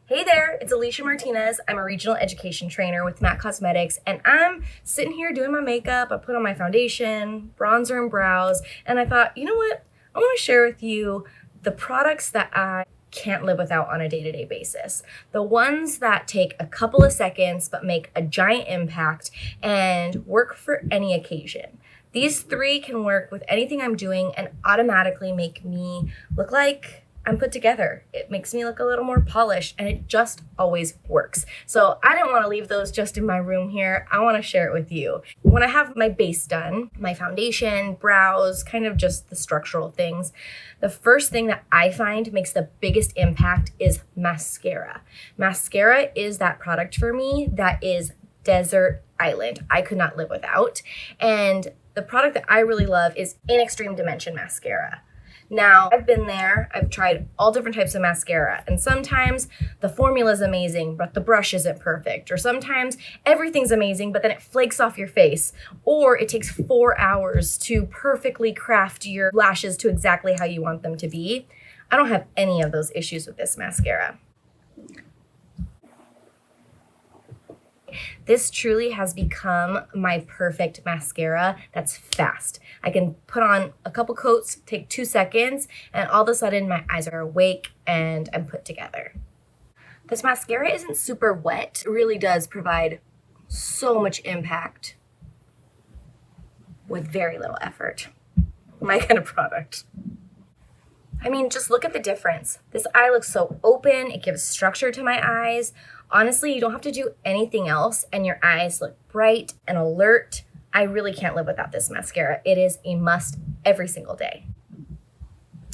Hey there, it's Alicia Martinez. I'm a regional education trainer with MAC Cosmetics, and I'm sitting here doing my makeup. I put on my foundation, bronzer, and brows, and I thought, you know what? I want to share with you the products that I can't live without on a day-to-day basis. The ones that take a couple of seconds but make a giant impact and work for any occasion. These three can work with anything I'm doing and automatically make me look like I'm put together. It makes me look a little more polished, and it just always works. So I didn't want to leave those just in my room here. I want to share it with you. When I have my base done, my foundation, brows, kind of just the structural things, the first thing that I find makes the biggest impact is mascara. Mascara is that product for me that is desert island. I could not live without. And the product that I really love is In Extreme Dimension Mascara. Now, I've been there, I've tried all different types of mascara, and sometimes the formula is amazing, but the brush isn't perfect. Or sometimes everything's amazing, but then it flakes off your face. Or it takes 4 hours to perfectly craft your lashes to exactly how you want them to be. I don't have any of those issues with this mascara. This truly has become my perfect mascara that's fast. I can put on a couple coats, take 2 seconds, and all of a sudden my eyes are awake and I'm put together. This mascara isn't super wet. It really does provide so much impact with very little effort. My kind of product. I mean, just look at the difference. This eye looks so open, it gives structure to my eyes. Honestly, you don't have to do anything else and your eyes look bright and alert. I really can't live without this mascara. It is a must every single day.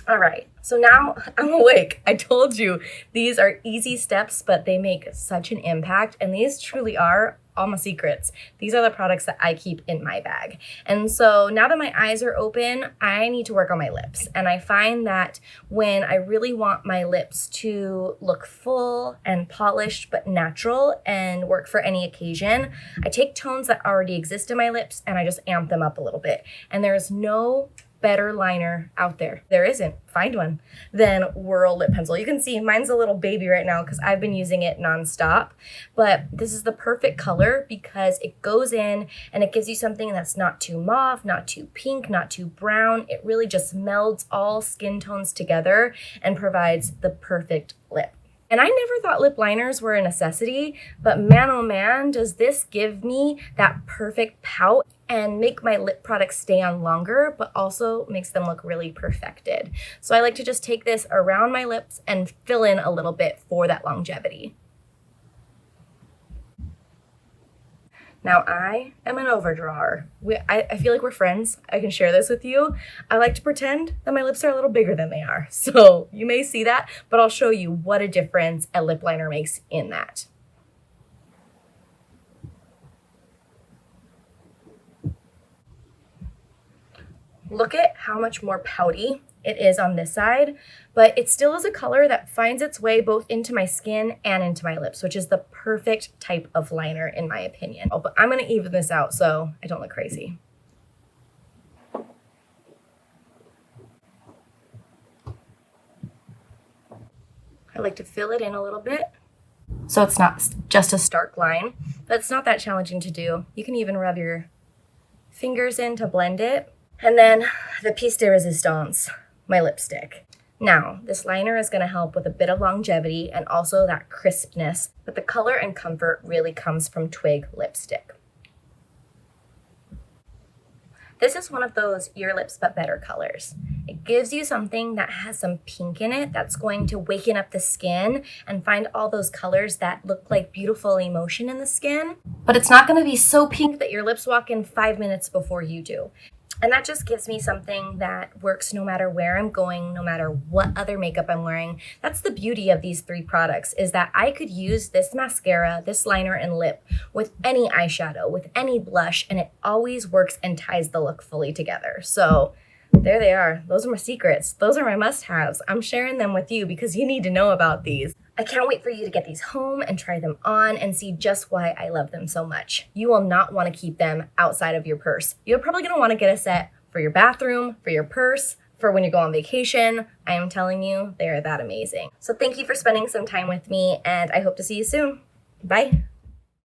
All right, so now I'm awake. I told you these are easy steps, but they make such an impact, and these truly are all my secrets. These are the products that I keep in my bag. And so now that my eyes are open, I need to work on my lips. And I find that when I really want my lips to look full and polished but natural and work for any occasion, I take tones that already exist in my lips and I just amp them up a little bit. And there's no better liner out there. There isn't, find one, than Whirl Lip Pencil. You can see mine's a little baby right now because I've been using it nonstop, but this is the perfect color because it goes in and it gives you something that's not too mauve, not too pink, not too brown. It really just melds all skin tones together and provides the perfect lip. And I never thought lip liners were a necessity, but man, oh man, does this give me that perfect pout and make my lip products stay on longer, but also makes them look really perfected. So I like to just take this around my lips and fill in a little bit for that longevity. Now I am an overdrawer. I feel like we're friends. I can share this with you. I like to pretend that my lips are a little bigger than they are. So you may see that, but I'll show you what a difference a lip liner makes in that. Look at how much more pouty it is on this side, but it still is a color that finds its way both into my skin and into my lips, which is the perfect type of liner in my opinion. Oh, but I'm gonna even this out so I don't look crazy. I like to fill it in a little bit so it's not just a stark line, but it's not that challenging to do. You can even rub your fingers in to blend it. And then the piece de resistance, my lipstick. Now, this liner is gonna help with a bit of longevity and also that crispness, but the color and comfort really comes from Twig lipstick. This is one of those Your Lips But Better colors. It gives you something that has some pink in it that's going to waken up the skin and find all those colors that look like beautiful emotion in the skin. But it's not gonna be so pink that your lips walk in 5 minutes before you do. And that just gives me something that works no matter where I'm going, no matter what other makeup I'm wearing. That's the beauty of these three products, is that I could use this mascara, this liner, and lip with any eyeshadow, with any blush, and it always works and ties the look fully together. So there they are. Those are my secrets. Those are my must-haves. I'm sharing them with you because you need to know about these. I can't wait for you to get these home and try them on and see just why I love them so much. You will not want to keep them outside of your purse. You're probably going to want to get a set for your bathroom, for your purse, for when you go on vacation. I am telling you, they are that amazing. So thank you for spending some time with me, and I hope to see you soon. Bye.